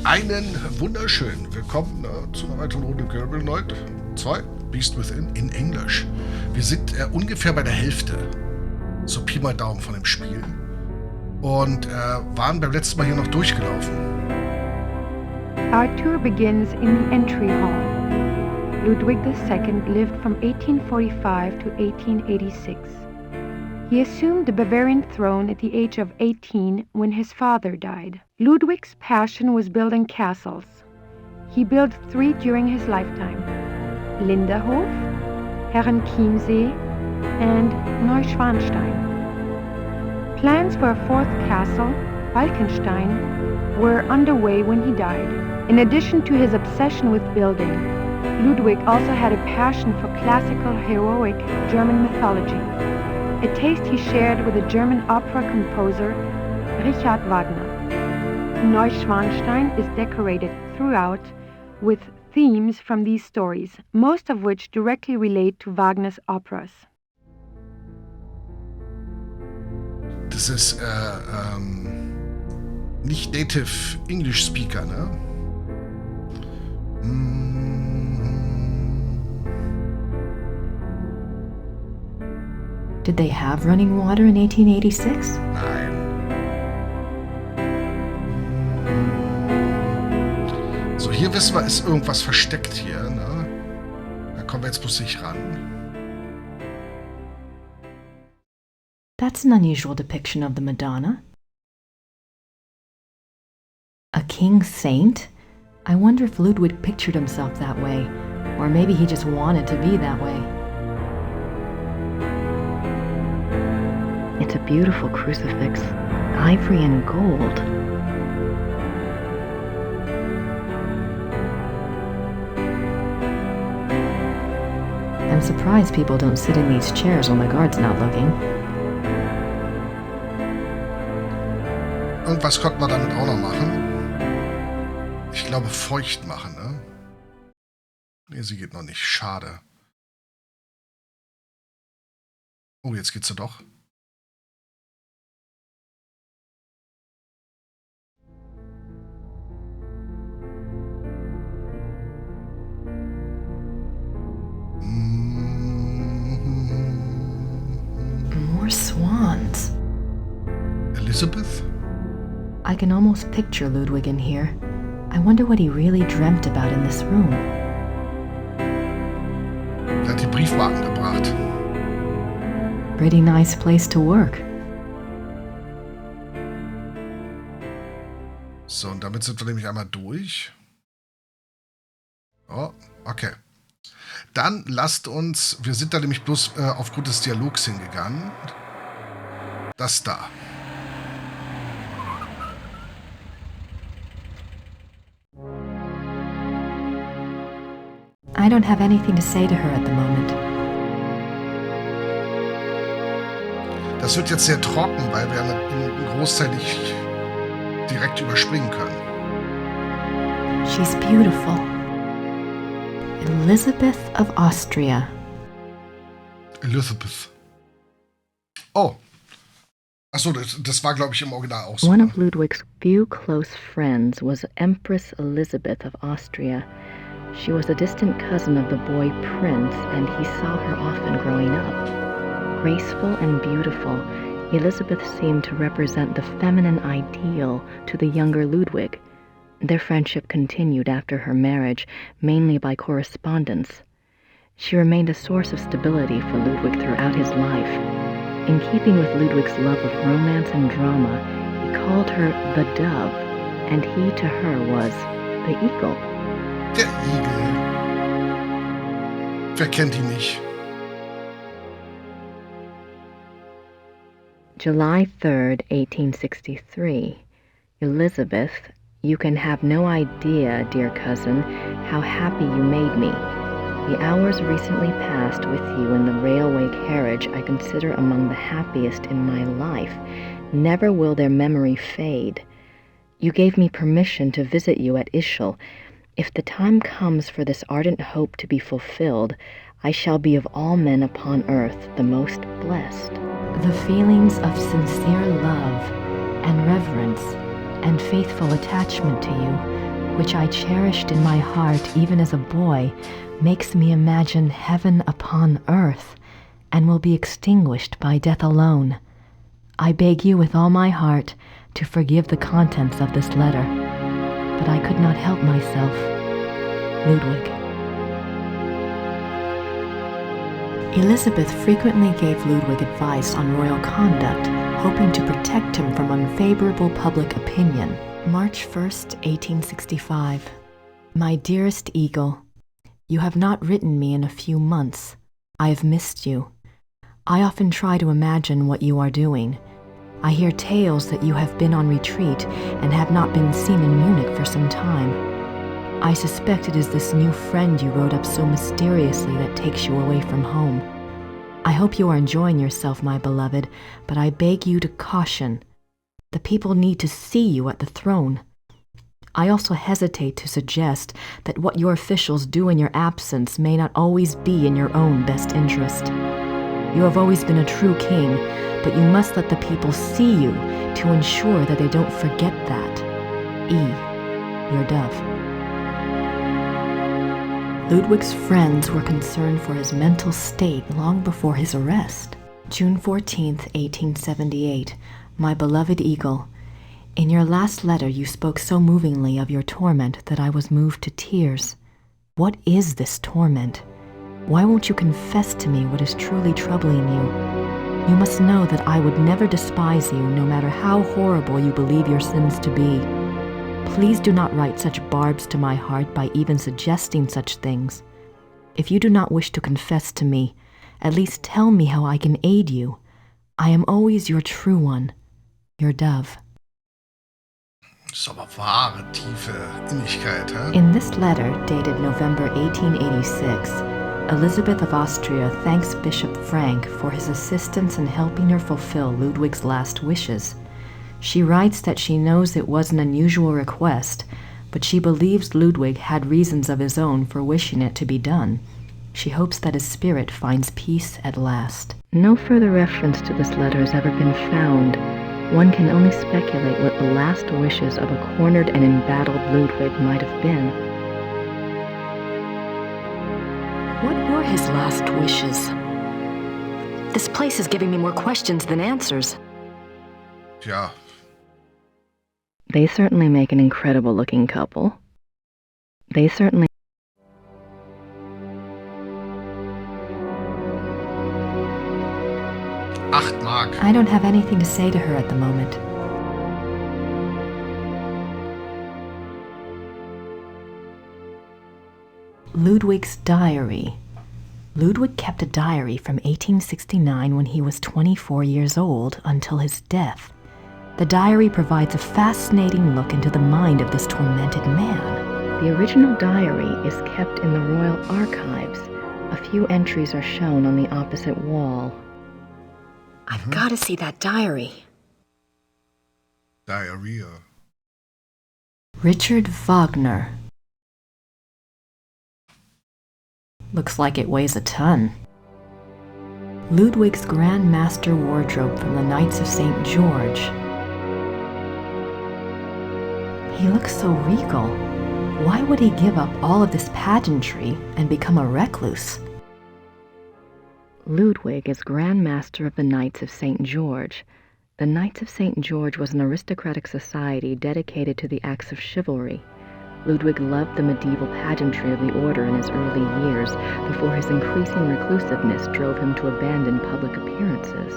Einen wunderschönen Willkommen zu einer weiteren Runde Gabriel 2, Beast Within in Englisch. Wir sind ungefähr bei der Hälfte, so Pi mal Daumen von dem Spiel, und waren beim letzten Mal hier noch durchgelaufen. Our tour begins in the entry hall. Ludwig II lived from 1845 to 1886. He assumed the Bavarian throne at the age of 18 when his father died. Ludwig's passion was building castles. He built 3 during his lifetime: Linderhof, Herrenchiemsee, and Neuschwanstein. Plans for a 4th castle, Falkenstein, were underway when he died. In addition to his obsession with building, Ludwig also had a passion for classical heroic German mythology, a taste he shared with the German opera composer Richard Wagner. Neuschwanstein is decorated throughout with themes from these stories, most of which directly relate to Wagner's operas. Das ist nicht Native English Speaker, ne? Did they have running water in 1886? Nein. So, hier wissen wir, ist irgendwas versteckt hier, ne? Da kommen wir jetzt bloß nicht ran. That's an unusual depiction of the Madonna. A king saint? I wonder if Ludwig pictured himself that way, or maybe he just wanted to be that way. It's a beautiful crucifix, ivory and gold. I'm surprised people don't sit in these chairs when the guard's not looking. Irgendwas konnten wir damit auch noch machen. Ich glaube, feucht machen, ne? Ne, sie geht noch nicht. Schade. Oh, jetzt geht sie doch. More swans. Elizabeth? I can almost picture Ludwig in here. I wonder what he really dreamt about in this room. Er hat die Briefmarken gebracht. Pretty nice place to work. So, und damit sind wir nämlich einmal durch. Oh, okay. Dann lasst uns, wir sind da nämlich bloß aufgrund des Dialogs hingegangen. Das da. I don't have anything to say to her at the moment. Das wird jetzt sehr trocken, weil wir einen Großteil nicht direkt überspringen können. She's beautiful. Elizabeth of Austria. Elizabeth. Oh. Achso, das war, glaube ich, im Original auch so. One of Ludwig's few close friends was Empress Elizabeth of Austria. She was a distant cousin of the boy Prince, and he saw her often growing up. Graceful and beautiful, Elizabeth seemed to represent the feminine ideal to the younger Ludwig. Their friendship continued after her marriage, mainly by correspondence. She remained a source of stability for Ludwig throughout his life. In keeping with Ludwig's love of romance and drama, he called her the Dove, and he to her was the Eagle. Der Igel. Wer kennt ihn nicht? July 3rd, 1863. Elizabeth, you can have no idea, dear cousin, how happy you made me. The hours recently passed with you in the railway carriage I consider among the happiest in my life. Never will their memory fade. You gave me permission to visit you at Ischl. If the time comes for this ardent hope to be fulfilled, I shall be of all men upon earth the most blessed. The feelings of sincere love and reverence and faithful attachment to you which I cherished in my heart even as a boy, makes me imagine heaven upon earth, and will be extinguished by death alone. I beg you with all my heart to forgive the contents of this letter, but I could not help myself. Ludwig. Elizabeth frequently gave Ludwig advice on royal conduct, hoping to protect him from unfavorable public opinion. March 1st, 1865. My dearest Eagle, you have not written me in a few months. I have missed you. I often try to imagine what you are doing. I hear tales that you have been on retreat and have not been seen in Munich for some time. I suspect it is this new friend you wrote up so mysteriously that takes you away from home. I hope you are enjoying yourself, my beloved, but I beg you to caution. The people need to see you at the throne. I also hesitate to suggest that what your officials do in your absence may not always be in your own best interest. You have always been a true king, but you must let the people see you to ensure that they don't forget that. E. Your dove. Ludwig's friends were concerned for his mental state long before his arrest. June 14th, 1878. My beloved Eagle, in your last letter you spoke so movingly of your torment that I was moved to tears. What is this torment? Why won't you confess to me what is truly troubling you? You must know that I would never despise you, no matter how horrible you believe your sins to be. Please do not write such barbs to my heart by even suggesting such things. If you do not wish to confess to me, at least tell me how I can aid you. I am always your true one, your dove. Das ist aber wahre, tiefe Innigkeit, hä? In this letter, dated November 1886, Elizabeth of Austria thanks Bishop Frank for his assistance in helping her fulfill Ludwig's last wishes. She writes that she knows it was an unusual request, but she believes Ludwig had reasons of his own for wishing it to be done. She hopes that his spirit finds peace at last. No further reference to this letter has ever been found. One can only speculate what the last wishes of a cornered and embattled Ludwig might have been. What were his last wishes? This place is giving me more questions than answers. Ja. They certainly make an incredible-looking couple. They certainly... 8 Mark. I don't have anything to say to her at the moment. Ludwig's diary. Ludwig kept a diary from 1869 when he was 24 years old until his death. The diary provides a fascinating look into the mind of this tormented man. The original diary is kept in the Royal Archives. A few entries are shown on the opposite wall. I've got to see that diary. Diarrhea. Richard Wagner. Looks like it weighs a ton. Ludwig's Grand Master wardrobe from the Knights of St. George. He looks so regal. Why would he give up all of this pageantry and become a recluse? Ludwig is Grand Master of the Knights of St. George. The Knights of St. George was an aristocratic society dedicated to the acts of chivalry. Ludwig loved the medieval pageantry of the order in his early years, before his increasing reclusiveness drove him to abandon public appearances.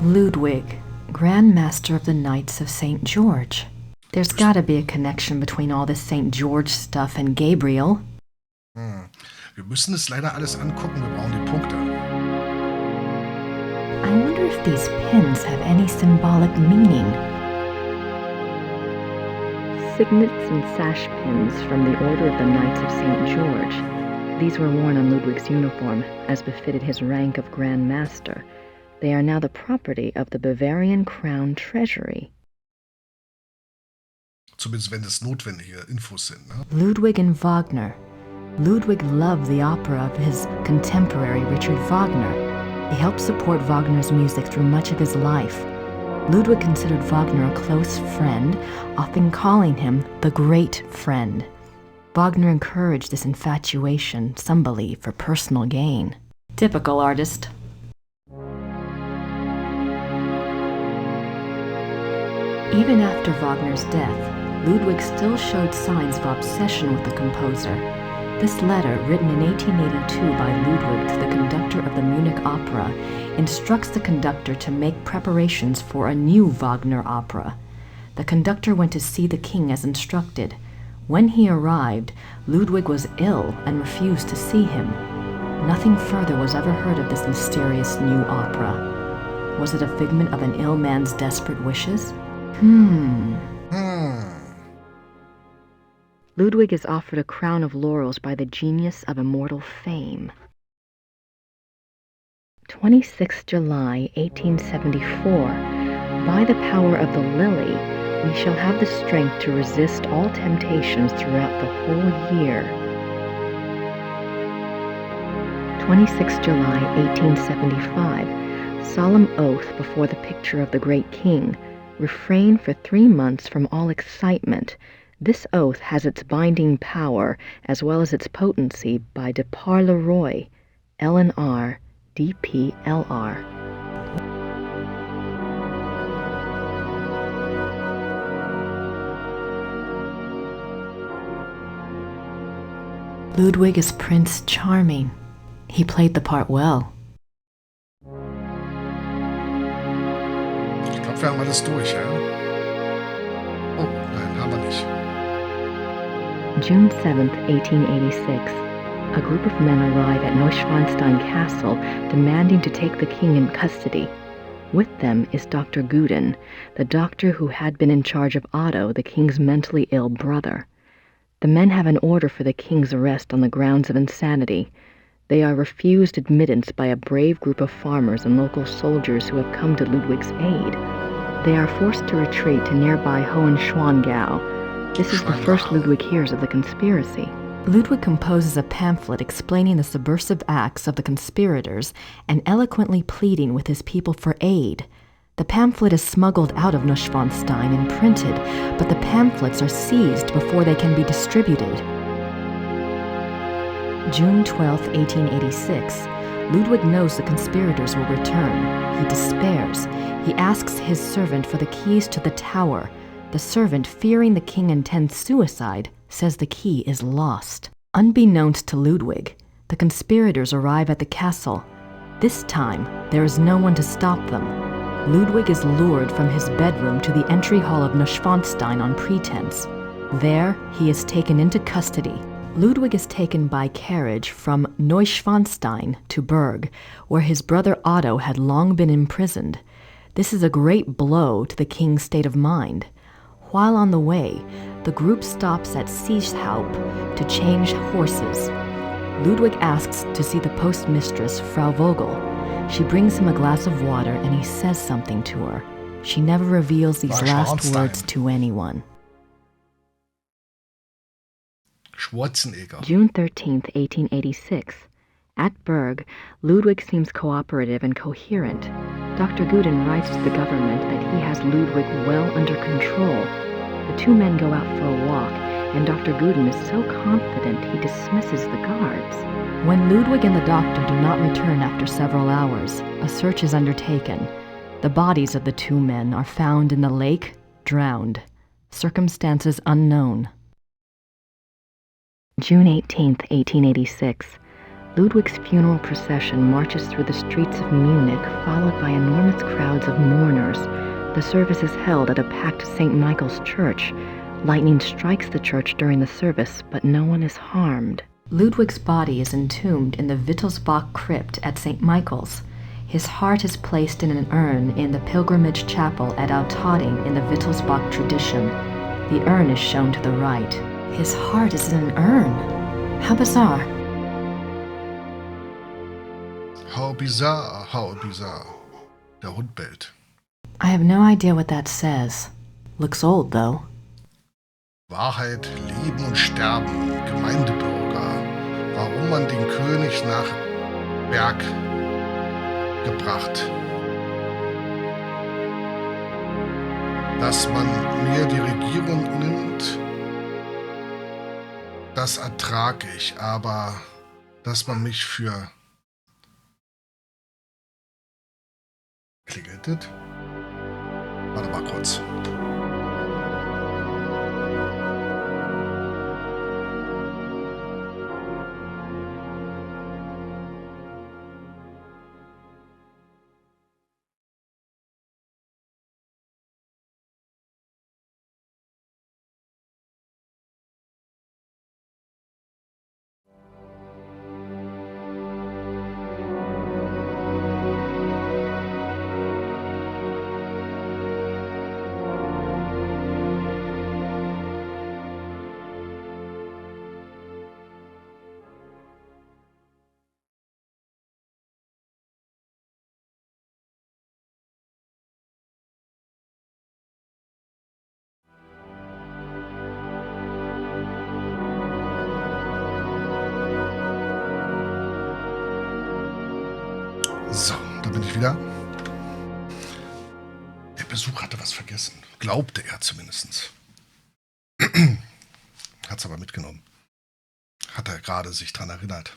Ludwig, Grand Master of the Knights of St. George. There's gotta be a connection between all this St. George stuff and Gabriel. Wir müssen es leider alles angucken, wir brauchen die Punkte. I wonder if these pins have any symbolic meaning. Signets and sash pins from the Order of the Knights of St. George. These were worn on Ludwig's uniform, as befitted his rank of Grand Master. They are now the property of the Bavarian Crown Treasury. Zumindest wenn es notwendige Infos sind, ne? Ludwig and Wagner. Ludwig loved the opera of his contemporary Richard Wagner. He helped support Wagner's music through much of his life. Ludwig considered Wagner a close friend, often calling him the great friend. Wagner encouraged this infatuation, some believe, for personal gain. Typical artist. Even after Wagner's death, Ludwig still showed signs of obsession with the composer. This letter, written in 1882 by Ludwig to the conductor of the Munich Opera, instructs the conductor to make preparations for a new Wagner opera. The conductor went to see the king as instructed. When he arrived, Ludwig was ill and refused to see him. Nothing further was ever heard of this mysterious new opera. Was it a figment of an ill man's desperate wishes? Ludwig is offered a crown of laurels by the genius of immortal fame. 26 July 1874. By the power of the lily, we shall have the strength to resist all temptations throughout the whole year. 26 July 1875. Solemn oath before the picture of the great king. Refrain for 3 months from all excitement. This oath has its binding power as well as its potency by de par le Roy, LNR, DPLR. Ludwig is Prince Charming. He played the part well. Ich glaube, wir haben alles durch, ja? Oh, nein, haben wir nicht. June 7th, 1886. A group of men arrive at Neuschwanstein Castle demanding to take the king in custody. With them is Dr. Guden, the doctor who had been in charge of Otto, the king's mentally ill brother. The men have an order for the king's arrest on the grounds of insanity. They are refused admittance by a brave group of farmers and local soldiers who have come to Ludwig's aid. They are forced to retreat to nearby Hohenschwangau. This is the first Ludwig hears of the conspiracy. Ludwig composes a pamphlet explaining the subversive acts of the conspirators and eloquently pleading with his people for aid. The pamphlet is smuggled out of Neuschwanstein and printed, but the pamphlets are seized before they can be distributed. June 12, 1886. Ludwig knows the conspirators will return. He despairs. He asks his servant for the keys to the tower. The servant, fearing the king intends suicide, says the key is lost. Unbeknownst to Ludwig, the conspirators arrive at the castle. This time, there is no one to stop them. Ludwig is lured from his bedroom to the entry hall of Neuschwanstein on pretense. There, he is taken into custody. Ludwig is taken by carriage from Neuschwanstein to Berg, where his brother Otto had long been imprisoned. This is a great blow to the king's state of mind. While on the way, the group stops at Sieshaupt to change horses. Ludwig asks to see the postmistress, Frau Vogel. She brings him a glass of water and he says something to her. She never reveals these last words to anyone. Schwarzenegger. June 13th, 1886. At Berg, Ludwig seems cooperative and coherent. Dr. Guden writes to the government that he has Ludwig well under control. The two men go out for a walk, and Dr. Guden is so confident he dismisses the guards. When Ludwig and the doctor do not return after several hours, a search is undertaken. The bodies of the two men are found in the lake, drowned. Circumstances unknown. June 18th, 1886. Ludwig's funeral procession marches through the streets of Munich, followed by enormous crowds of mourners. The service is held at a packed St. Michael's church. Lightning strikes the church during the service, but no one is harmed. Ludwig's body is entombed in the Wittelsbach crypt at St. Michael's. His heart is placed in an urn in the pilgrimage chapel at Altötting in the Wittelsbach tradition. The urn is shown to the right. His heart is in an urn. How bizarre. How bizarre, how bizarre. Der Hund bellt. I have no idea what that says. Looks old, though. Wahrheit, Leben und Sterben, Gemeindebürger. Warum man den König nach Berg gebracht. Dass man mir die Regierung nimmt, das ertrage ich, aber dass man mich für... Klingelt das? Warte mal kurz. So, da bin ich wieder. Der Besuch hatte was vergessen. Glaubte er zumindest. Hat es aber mitgenommen. Hat er gerade sich dran erinnert.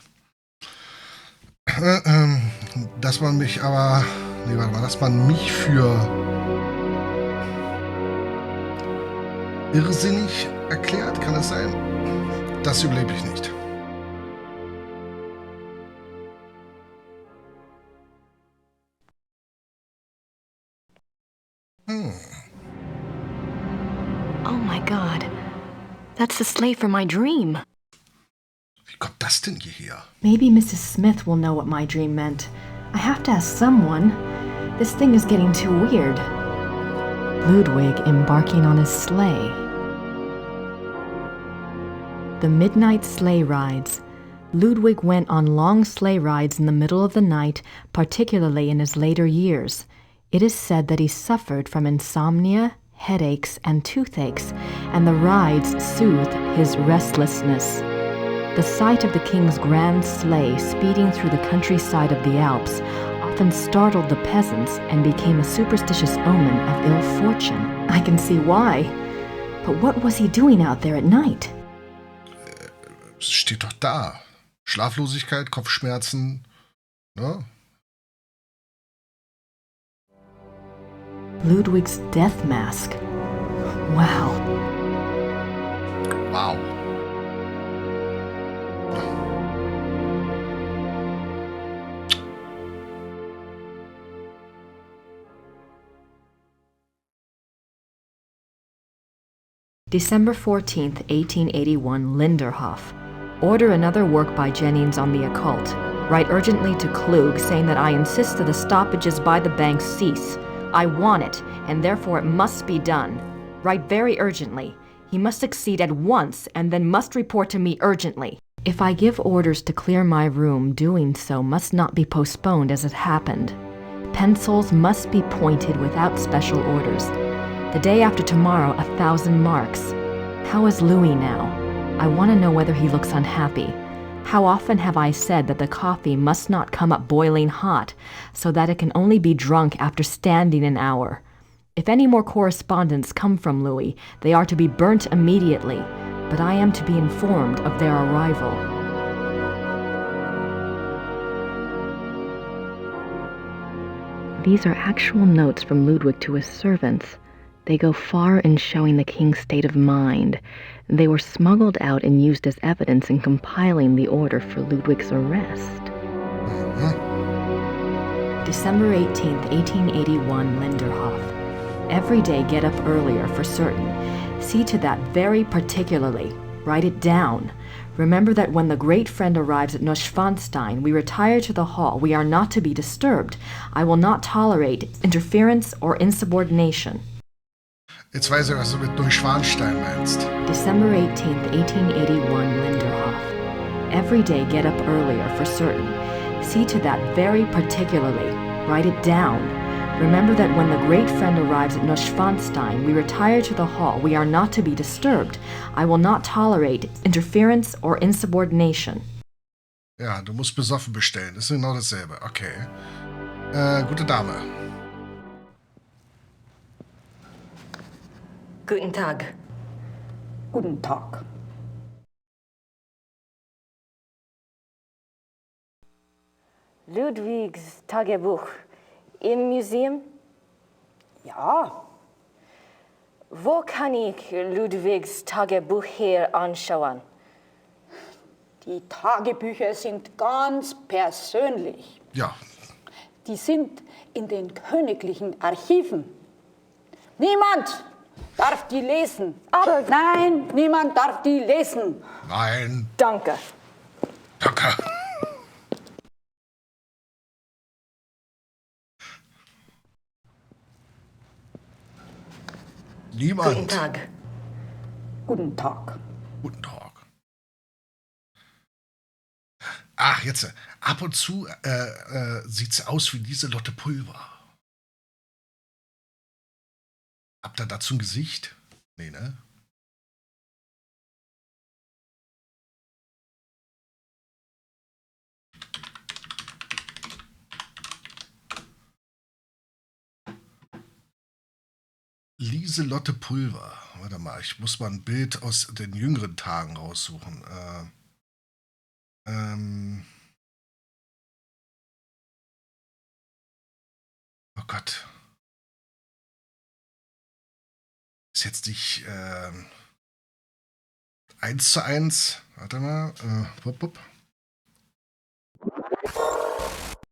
Dass man mich aber... Nee, warte mal. Dass man mich für irrsinnig erklärt, kann es sein? Das überlebe ich nicht. Oh my God. That's the slave from my dream. Wie kommt das denn hierher? Maybe Mrs. Smith will know what my dream meant. I have to ask someone. This thing is getting too weird. Ludwig embarking on his sleigh. The midnight sleigh rides. Ludwig went on long sleigh rides in the middle of the night, particularly in his later years. It is said that he suffered from insomnia, headaches, and toothaches, and the rides soothed his restlessness. The sight of the king's grand sleigh speeding through the countryside of the Alps often startled the peasants and became a superstitious omen of ill fortune. I can see why. But what was he doing out there at night? Es steht doch da. Schlaflosigkeit, Kopfschmerzen, ne? Ludwig's death mask. Wow. Wow. December 14th, 1881, Linderhof. Order another work by Jennings on the occult. Write urgently to Klug saying that I insist that the stoppages by the bank cease. I want it, and therefore it must be done. Write very urgently. He must succeed at once, and then must report to me urgently. If I give orders to clear my room, doing so must not be postponed as it happened. Pencils must be pointed without special orders. The day after tomorrow, 1,000 marks. How is Louis now? I want to know whether he looks unhappy. How often have I said that the coffee must not come up boiling hot, so that it can only be drunk after standing an hour? If any more correspondence come from Louis, they are to be burnt immediately, but I am to be informed of their arrival. These are actual notes from Ludwig to his servants. They go far in showing the king's state of mind. They were smuggled out and used as evidence in compiling the order for Ludwig's arrest. December 18th, 1881, Linderhof. Every day get up earlier for certain. See to that very particularly. Write it down. Remember that when the great friend arrives at Neuschwanstein, we retire to the hall. We are not to be disturbed. I will not tolerate interference or insubordination. Jetzt weiß ich, was du mit Neuschwanstein meinst. December 18th, 1881, Linderhof. Every day get up earlier for certain. See to that very particularly. Write it down. Remember that when the great friend arrives at Neuschwanstein, we retire to the hall. We are not to be disturbed. I will not tolerate interference or insubordination. Ja, du musst besoffen bestellen. Das ist genau dasselbe. Okay. Gute Dame. Guten Tag. Guten Tag. Ludwigs Tagebuch im Museum? Ja, Wo kann ich Ludwigs Tagebuch hier anschauen? die Tagebücher sind ganz persönlich. Ja, Die sind in den königlichen Archiven. Niemand darf die lesen. Aber nein, niemand darf die lesen. nein, Danke. danke. Niemand. Guten Tag. Guten Tag. Guten Tag. Ach, jetzt, ab und zu sieht's aus wie Lieselotte Pulver. Habt ihr dazu ein Gesicht? Nee, ne? Lieselotte Pulver. Warte mal, ich muss mal ein Bild aus den jüngeren Tagen raussuchen. Oh Gott. Ist jetzt nicht 1:1. Warte mal. Wupp, wupp.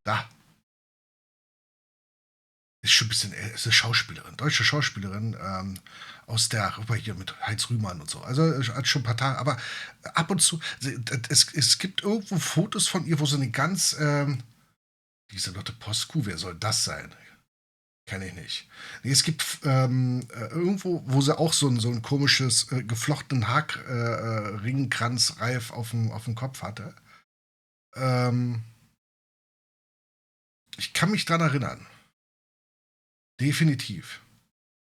Da. Ist schon ein bisschen, ist eine Schauspielerin, deutsche Schauspielerin, aus der, hier mit Heinz Rühmann und so. Also hat schon ein paar Tage, aber ab und zu, es gibt irgendwo Fotos von ihr, wo so eine ganz, Lieselotte Poskuh, wer soll das sein? Kenne ich nicht. Nee, es gibt irgendwo, wo sie auch so ein komisches, geflochtenen Ringkranzreif auf dem Kopf hatte. Ich kann mich dran erinnern. Definitiv.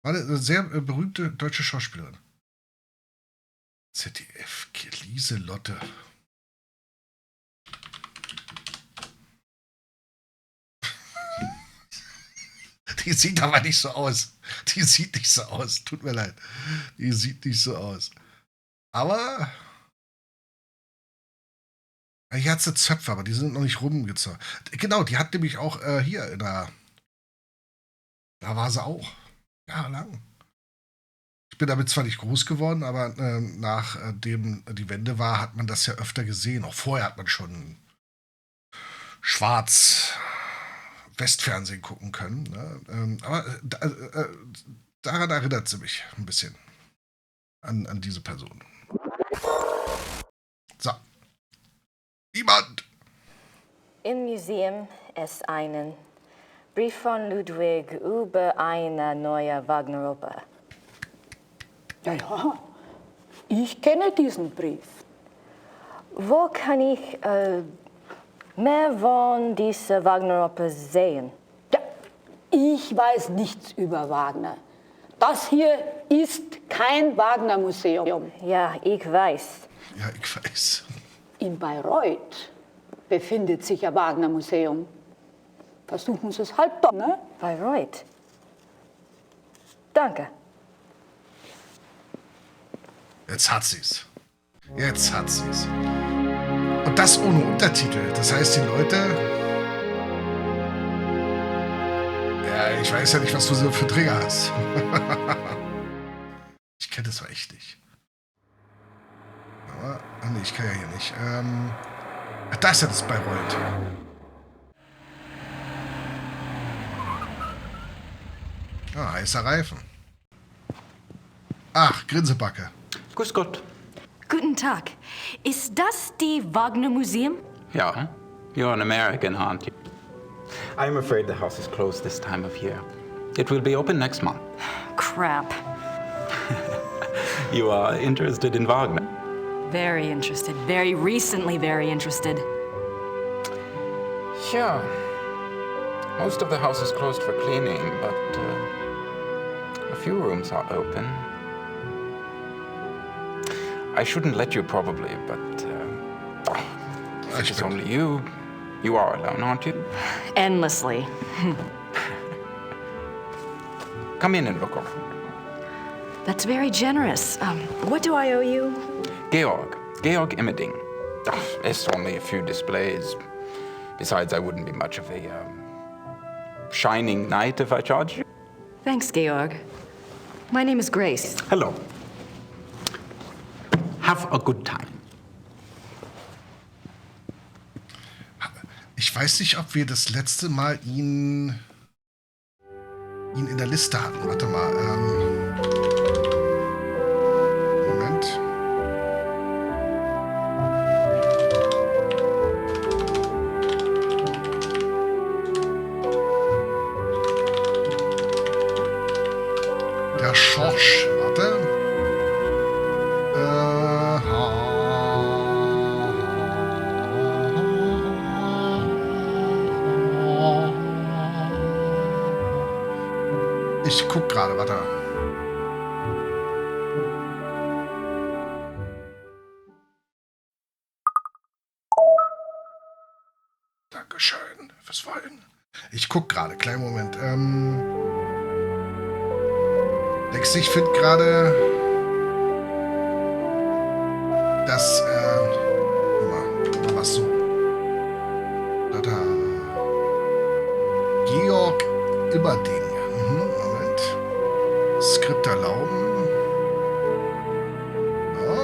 War eine sehr berühmte deutsche Schauspielerin. ZDF, Lieselotte. Die sieht aber nicht so aus. Die sieht nicht so aus. Tut mir leid. Die sieht nicht so aus. Aber hier hat sie Zöpfe, aber die sind noch nicht rumgezogen. Genau, die hat nämlich auch hier in der. Da war sie auch. Jahrelang. Ich bin damit zwar nicht groß geworden, aber nachdem die Wende war, hat man das ja öfter gesehen. Auch vorher hat man schon Schwarz-Westfernsehen gucken können. Ne? Aber daran erinnert sie mich ein bisschen. An diese Person. So. Niemand! Im Museum ist einen Brief von Ludwig über eine neue Wagner-Oper. Ja, ich kenne diesen Brief. Wo kann ich mehr von dieser Wagner-Oper sehen? Ja, ich weiß nichts über Wagner. Das hier ist kein Wagner-Museum. Ja, ich weiß. Ja, ich weiß. In Bayreuth befindet sich ein Wagner-Museum. Versuchen Sie es halt doch, ne? Bayreuth. Danke. Jetzt hat sie's. Jetzt hat sie's. Und das ohne Untertitel. Das heißt, die Leute. Ja, ich weiß ja nicht, was du so für Trigger hast. Ich kenne das zwar echt nicht. Aber. Ach nee, ich kann ja hier nicht. Ach, da ist ja das Bayreuth. Ah, heißer Reifen. Ach, Grinsebacke. Grüß Gott. Guten Tag. Ist das die Wagner Museum? Ja, you're an American, aren't you? I'm afraid the house is closed this time of year. It will be open next month. Crap. You are interested in Wagner? Very interested. Very recently very interested. Sure. Most of the house is closed for cleaning, but a few rooms are open. I shouldn't let you probably, but if it is only you, you are alone, aren't you? Endlessly. Come in and look over. That's very generous. What do I owe you? Georg Immerding. It's only a few displays. Besides, I wouldn't be much of a shining knight if I charged you. Thanks, Georg. My name is Grace. Hello. Have a good time. Ich weiß nicht, ob wir das letzte Mal ihn in der Liste hatten. Warte mal. Moment. Der Schorsch. Warte. Ich guck gerade, warte. Dankeschön fürs Wollen. Ich guck gerade, kleinen Moment. Denkst du, ich finde gerade, dass, mal was so. Da. Georg Immerding. Skript erlauben. Ja.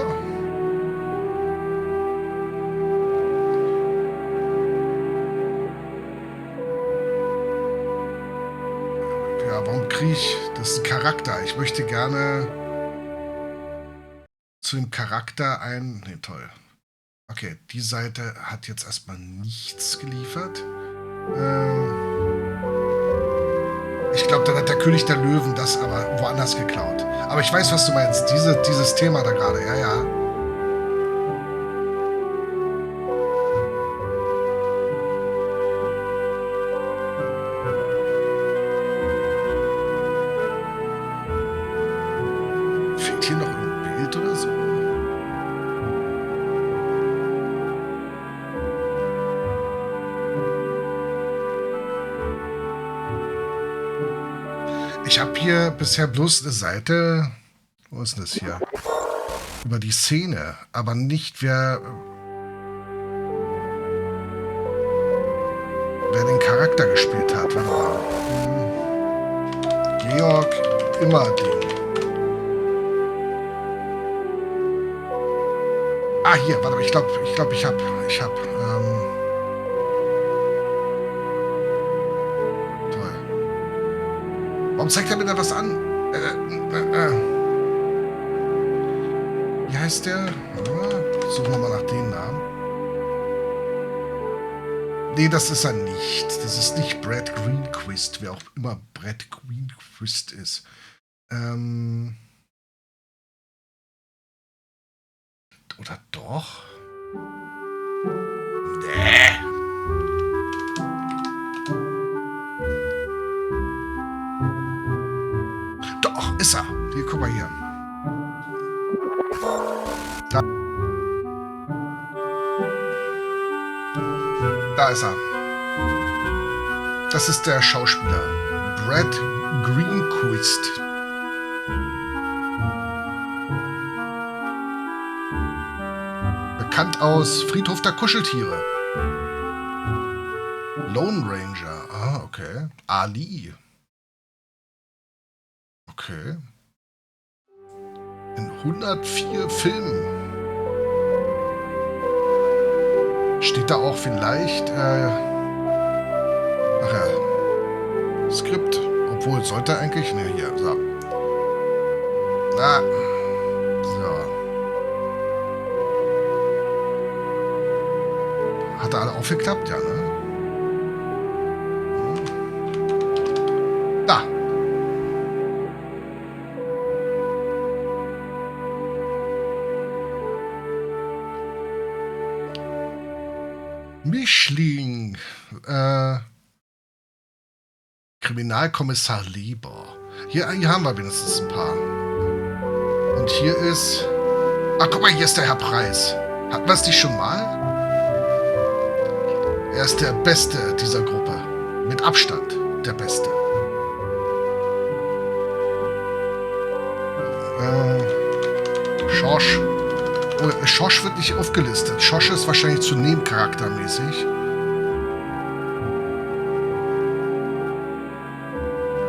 Ja, warum kriege ich... Das ist ein Charakter. Ich möchte gerne zu dem Charakter ein... Ne, toll. Okay, die Seite hat jetzt erstmal nichts geliefert. Ich glaube, dann hat der König der Löwen das aber woanders geklaut. Aber ich weiß, was du meinst. Dieses Thema da gerade. Ja, ja. Fehlt hier noch ein Bild oder so? Ich habe hier bisher bloß eine Seite, wo ist denn das hier? Über die Szene, aber nicht wer den Charakter gespielt hat. Warte mal. Georg Immerding. Ah, hier, warte mal, ich glaube, ich habe. Warum zeigt er mir da was an? Wie heißt der? Suchen wir mal nach dem Namen. Nee, das ist er nicht. Das ist nicht Brad Greenquist, wer auch immer Brad Greenquist ist. Oder doch? Nee. Doch, ist er. Hier, guck mal hier. Da ist er. Das ist der Schauspieler. Brad Greenquist. Bekannt aus Friedhof der Kuscheltiere. Lone Ranger. Ah, okay. Ali. Okay. In 104 Filmen. Steht da auch vielleicht, Skript. Obwohl, sollte eigentlich, ne, hier, so. Ah. So. Hat er alle aufgeklappt? Ja, ne? Da. Mischling. Kriminalkommissar Leber. Hier haben wir wenigstens ein paar. Und hier ist... Ach, guck mal, hier ist der Herr Preis. Hatten wir es nicht schon mal? Er ist der Beste dieser Gruppe. Mit Abstand der Beste. Schorsch. Oh, Schorsch wird nicht aufgelistet. Schorsch ist wahrscheinlich zu nebencharaktermäßig.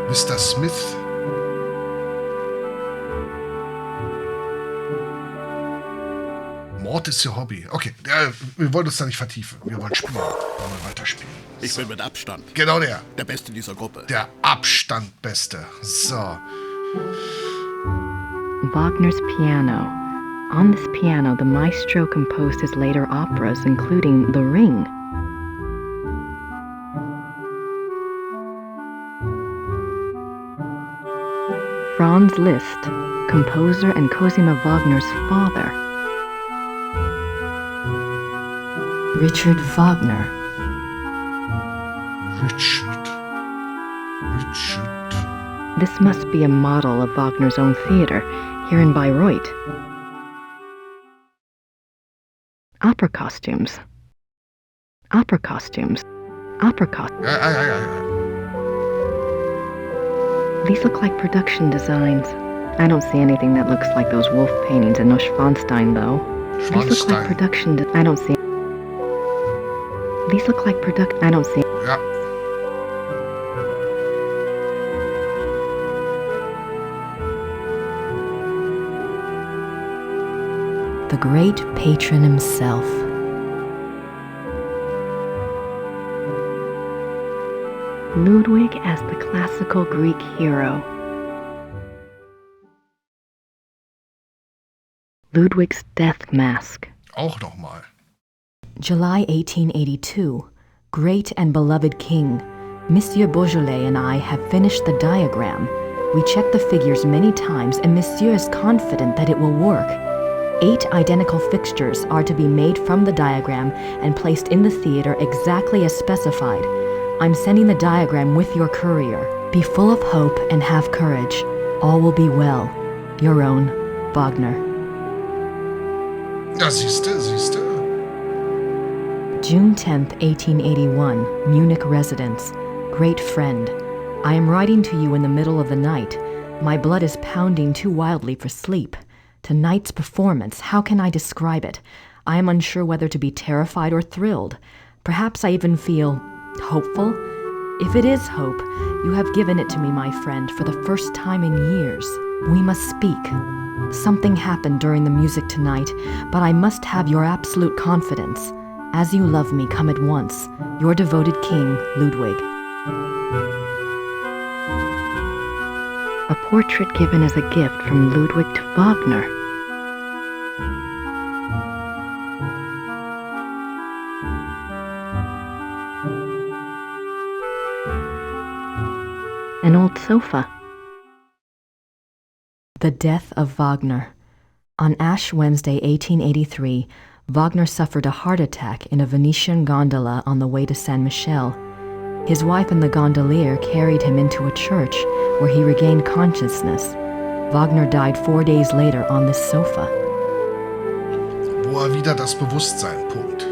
Mr. Smith. Mord ist ihr Hobby. Okay, wir wollen uns da nicht vertiefen. Wir wollen spielen. Wir wollen weiterspielen. Ich bin mit Abstand Genau der Beste dieser Gruppe. Der Abstand Beste. So. Wagner's piano. On this piano, the maestro composed his later operas, including The Ring. Franz Liszt, composer and Cosima Wagner's father. Richard Wagner. Richard. This must be a model of Wagner's own theater, here in Bayreuth. Opera costumes. Ja. These look like production designs. I don't see anything that looks like those wolf paintings in Neuschwanstein, though. These look like production. I don't see. These look like product. I don't see. Ja. The great patron himself. Ludwig as the classical Greek hero. Ludwig's death mask. Auch nochmal. July 1882. Great and beloved king, Monsieur Beaujolais and I have finished the diagram. We checked the figures many times and Monsieur is confident that it will work. 8 identical fixtures are to be made from the diagram and placed in the theater exactly as specified. I'm sending the diagram with your courier. Be full of hope and have courage. All will be well. Your own, Wagner. Ja, siehste. June 10th, 1881, Munich residence. Great friend. I am writing to you in the middle of the night. My blood is pounding too wildly for sleep. Tonight's performance, how can I describe it? I am unsure whether to be terrified or thrilled. Perhaps I even feel hopeful? If it is hope, you have given it to me, my friend, for the first time in years. We must speak. Something happened during the music tonight, but I must have your absolute confidence. As you love me, come at once. Your devoted king, Ludwig. A portrait given as a gift from Ludwig to Wagner. An old sofa. The death of Wagner. On Ash Wednesday, 1883, Wagner suffered a heart attack in a Venetian gondola on the way to Saint Michel. His wife and the gondolier carried him into a church where he regained consciousness. Wagner died 4 days later on this sofa. Wo wieder das Bewusstsein. Punkt.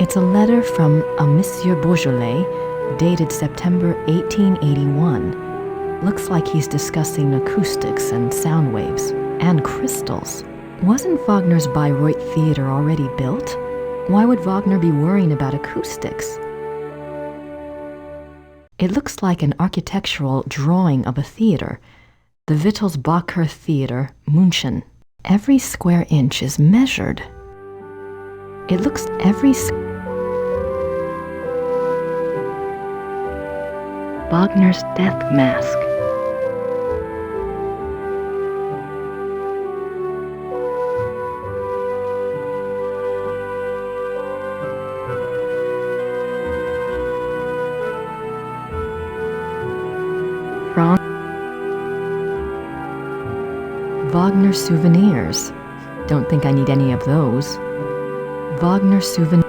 It's a letter from a Monsieur Beaujolais, dated September 1881. Looks like he's discussing acoustics and sound waves, and crystals. Wasn't Wagner's Bayreuth Theater already built? Why would Wagner be worrying about acoustics? It looks like an architectural drawing of a theater. The Wittelsbacher Theater, München. Every square inch is measured. It looks Wagner's death mask. Wagner souvenirs. Don't think I need any of those. Wagner souvenirs.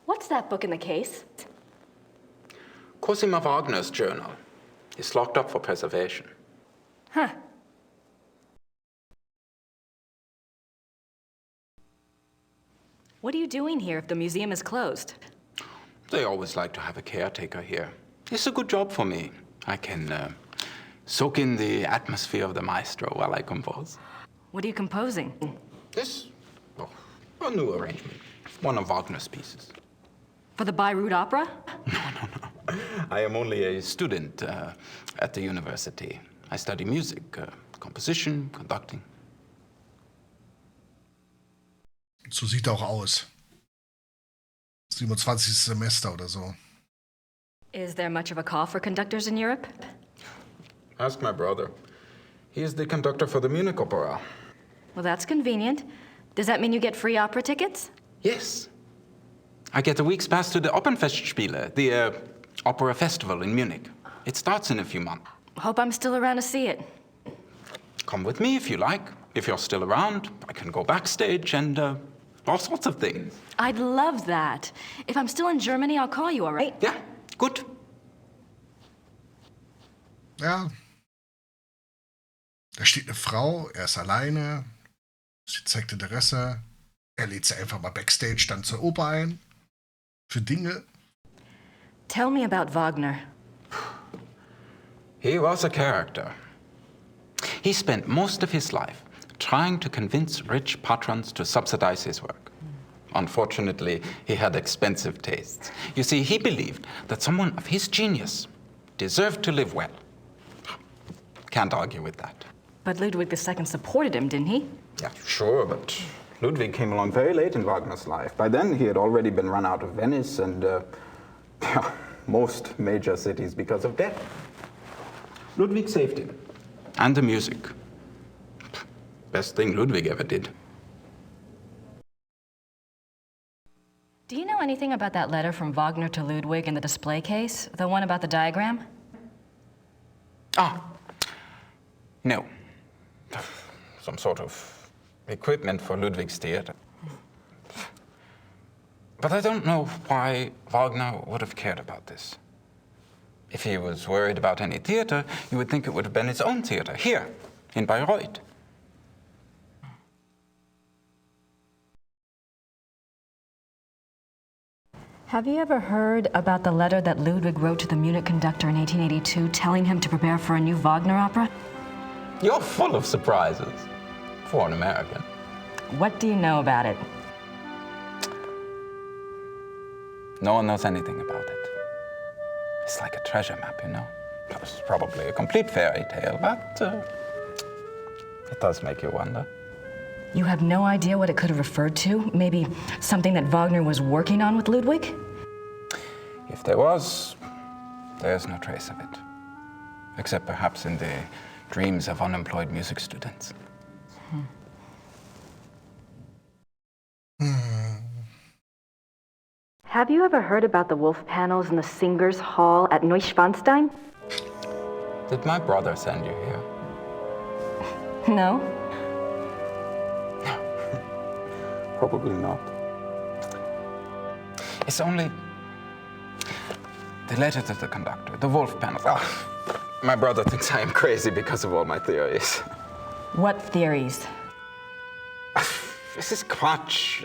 What's that book in the case? Cosima Wagner's journal. It's locked up for preservation. Huh. What are you doing here if the museum is closed? They always like to have a caretaker here. It's a good job for me. I can soak in the atmosphere of the maestro while I compose. What are you composing? This? Oh, a new arrangement. One of Wagner's pieces. For the Bayreuth Opera? No. I am only a student at the university. I study music, composition, conducting. So sieht er auch aus. 27. Semester oder so. Is there much of a call for conductors in Europe? Ask my brother. He is the conductor for the Munich Opera. Well, that's convenient. Does that mean you get free opera tickets? Yes. I get a week's pass to the Opernfestspiele, the opera festival in Munich. It starts in a few months. Hope I'm still around to see it. Come with me if you like. If you're still around, I can go backstage and all sorts of things. I'd love that. If I'm still in Germany, I'll call you, all right? Yeah, gut. Ja. Da steht eine Frau, er ist alleine. Sie zeigt Interesse. Er lädt sie einfach mal backstage dann zur Oper ein. Für Dinge. Tell me about Wagner. He was a character. He spent most of his life trying to convince rich patrons to subsidize his work. Unfortunately, he had expensive tastes. You see, he believed that someone of his genius deserved to live well. Can't argue with that. But Ludwig II supported him, didn't he? Yeah, sure, but Ludwig came along very late in Wagner's life. By then, he had already been run out of Venice and most major cities because of debt. Ludwig saved him. And the music. Best thing Ludwig ever did. Do you know anything about that letter from Wagner to Ludwig in the display case? The one about the diagram? Ah, no. Some sort of equipment for Ludwig's theater. But I don't know why Wagner would have cared about this. If he was worried about any theater, you would think it would have been his own theater, here, in Bayreuth. Have you ever heard about the letter that Ludwig wrote to the Munich conductor in 1882 telling him to prepare for a new Wagner opera? You're full of surprises, for an American. What do you know about it? No one knows anything about it. It's like a treasure map, you know? It's probably a complete fairy tale, but it does make you wonder. You have no idea what it could have referred to? Maybe something that Wagner was working on with Ludwig? If there was, there's no trace of it. Except perhaps in the dreams of unemployed music students. Have you ever heard about the wolf panels in the Singers' Hall at Neuschwanstein? Did my brother send you here? No? Probably not. It's only the letter to the conductor, the wolf panels. Oh, my brother thinks I am crazy because of all my theories. What theories? This is Quatsch.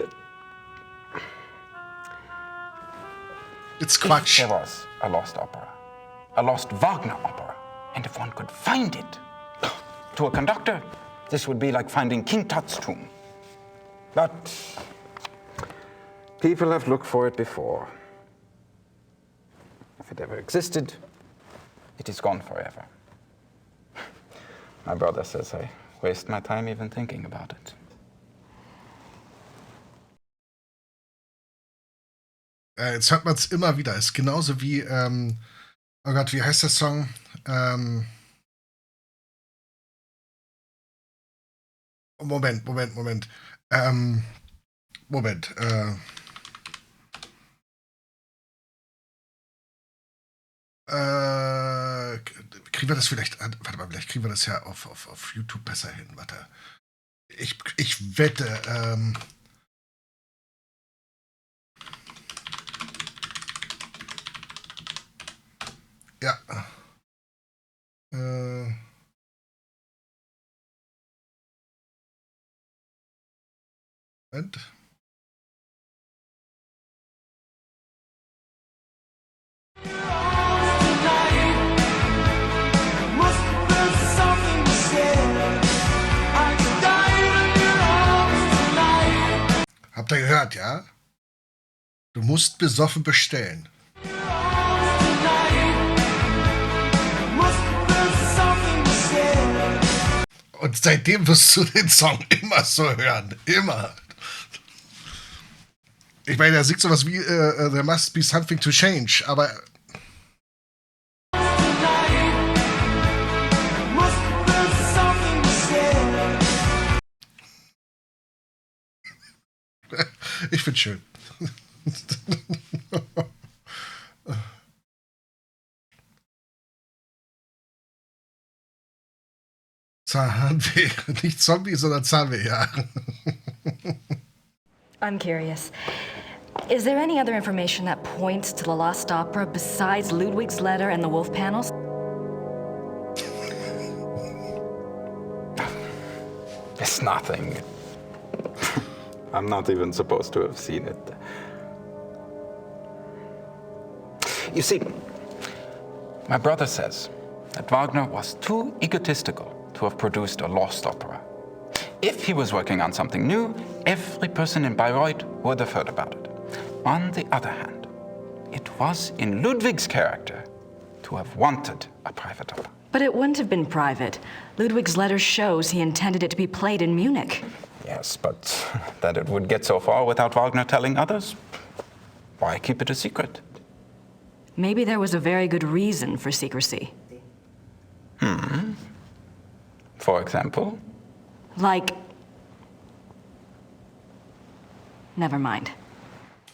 It's Quatsch. If there was a lost opera, a lost Wagner opera, and if one could find it, to a conductor, this would be like finding King Tut's tomb. But people have looked for it before. If it ever existed, it is gone forever. My brother says I waste my time even thinking about it. Jetzt hört man es immer wieder. Ist genauso wie, oh Gott, wie heißt der Song? Moment. Moment. Kriegen wir das vielleicht an? Warte mal, vielleicht kriegen wir das ja auf YouTube besser hin. Warte. Ich wette, ja. Moment. Habt ihr gehört, ja? Du musst besoffen bestellen. Und seitdem wirst du den Song immer so hören. Immer. Ich meine, er singt sowas wie There must be something to change, aber... Ich find's schön. Zahnweh. Nicht Zombie, sondern Zahnweh, ja. I'm curious. Is there any other information that points to the lost opera besides Ludwig's letter and the wolf panels? It's nothing. I'm not even supposed to have seen it. You see, my brother says that Wagner was too egotistical to have produced a lost opera. If he was working on something new, every person in Bayreuth would have heard about it. On the other hand, it was in Ludwig's character to have wanted a private opera. But it wouldn't have been private. Ludwig's letter shows he intended it to be played in Munich. Yes, but that it would get so far without Wagner telling others? Why keep it a secret? Maybe there was a very good reason for secrecy. For example? Like... Never mind.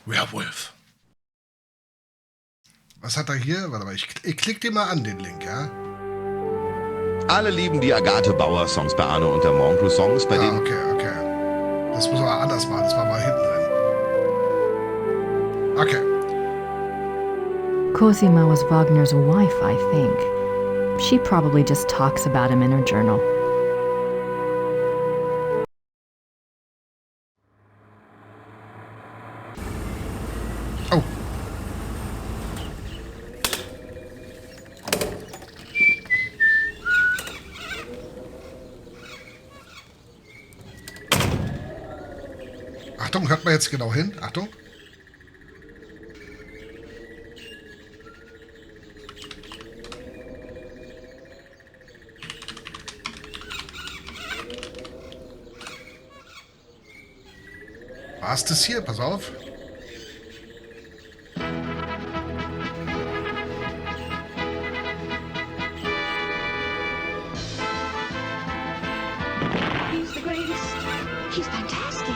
Werwolf. Was hat er hier? Warte mal, ich klick den mal an, den Link, ja? Alle lieben die Agathe Bauer-Songs bei Arno und der Monk-Songs, bei denen... Okay. Das muss man anders machen, das war mal hinten drin. Okay. Cosima was Wagner's wife, I think. She probably just talks about him in her journal. Oh. Achtung, hört mal jetzt genau hin. Achtung. War's das hier? Pass auf. He's the greatest. He's fantastic.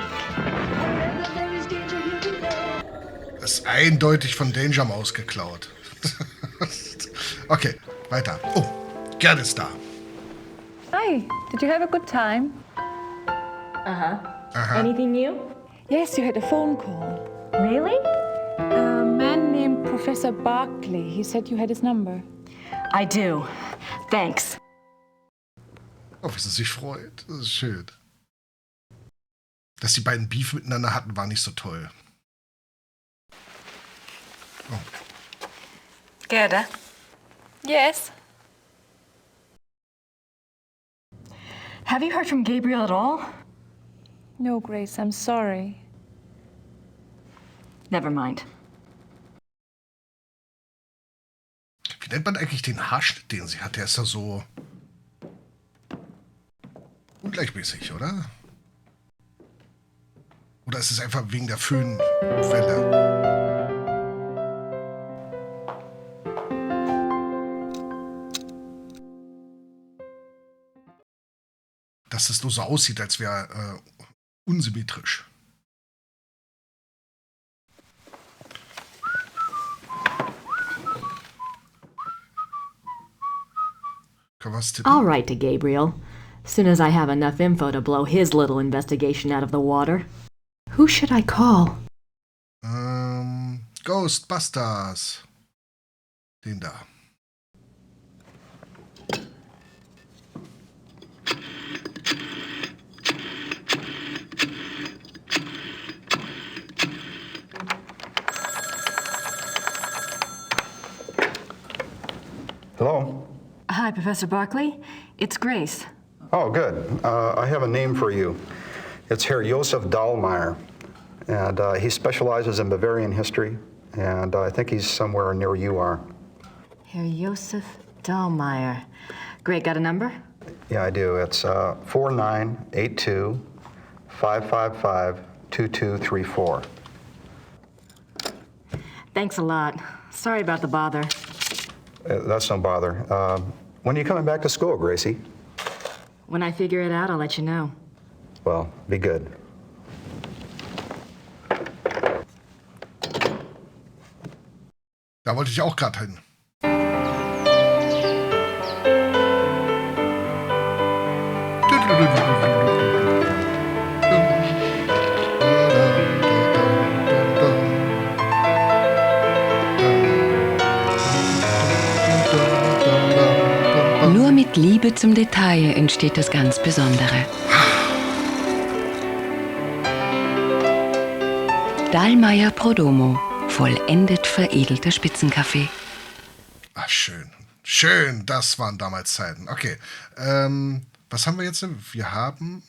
Das ist eindeutig von Danger Mouse geklaut. Okay, weiter. Oh, Gerd ist da. Hi, did you have a good time? Anything new? Yes, you had a phone call. Really? A man named Professor Barclay. He said you had his number. I do. Thanks. Oh, wie sie sich freut. Das ist schön. Dass die beiden Beef miteinander hatten, war nicht so toll. Oh. Gerda? Yes. Have you heard from Gabriel at all? No, Grace, I'm sorry. Never mind. Wie nennt man eigentlich den Haarschnitt, den sie hat? Der ist ja so ungleichmäßig, oder? Oder ist es einfach wegen der Föhnwelle? Dass es nur so aussieht, als wäre unsymmetrisch. I'll write to Gabriel, soon as I have enough info to blow his little investigation out of the water. Who should I call? Ghostbusters. Den da. Hello? Hi, Professor Barclay. It's Grace. Oh, good. I have a name for you. It's Herr Josef Dahlmeier. And he specializes in Bavarian history, and I think he's somewhere near you are. Herr Josef Dahlmeier. Great, got a number? Yeah, I do. It's 4982-555-2234. Thanks a lot. Sorry about the bother. That's no bother. When are you coming back to school, Gracie? When I figure it out, I'll let you know. Well, be good. Da wollte ich auch gerade hin. Nur mit Liebe zum Detail entsteht das ganz Besondere. Dahlmeier Prodomo. Vollendet veredelter Spitzenkaffee. Ach, schön. Schön, das waren damals Zeiten. Okay, was haben wir jetzt? Wir haben